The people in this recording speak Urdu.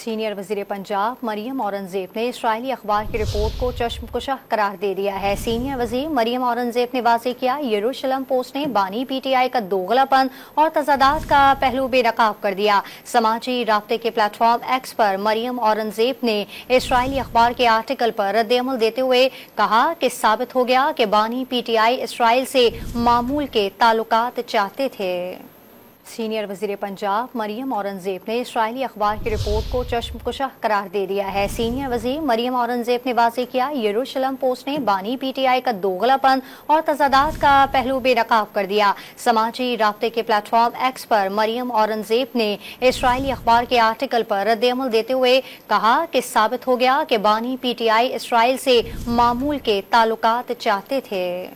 سینئر وزیر پنجاب مریم اورنگزیب نے اسرائیلی اخبار کی رپورٹ کو چشم کشا قرار دے دیا ہے۔ سینئر وزیر مریم اورنگزیب نے واضح کیا، یروشلم پوسٹ نے بانی پی ٹی آئی کا دوغلا پن اور تضادات کا پہلو بے نقاب کر دیا۔ سماجی رابطے کے پلیٹ فارم ایکس پر مریم اورنگزیب نے اسرائیلی اخبار کے آرٹیکل پر رد عمل دیتے ہوئے کہا کہ ثابت ہو گیا کہ بانی پی ٹی آئی اسرائیل سے معمول کے تعلقات چاہتے تھے۔ سینئر وزیر پنجاب مریم اورنگزیب نے اسرائیلی اخبار کی رپورٹ کو چشم کشا قرار دے دیا ہے۔ سینئر وزیر مریم اورنگزیب نے واضح کیا، یروشلم پوسٹ نے بانی پی ٹی آئی کا دوغلا پن اور تضادات کا پہلو بے نقاب کر دیا۔ سماجی رابطے کے پلیٹ فارم ایکس پر مریم اورنگزیب نے اسرائیلی اخبار کے آرٹیکل پر رد عمل دیتے ہوئے کہا کہ ثابت ہو گیا کہ بانی پی ٹی آئی اسرائیل سے معمول کے تعلقات چاہتے تھے۔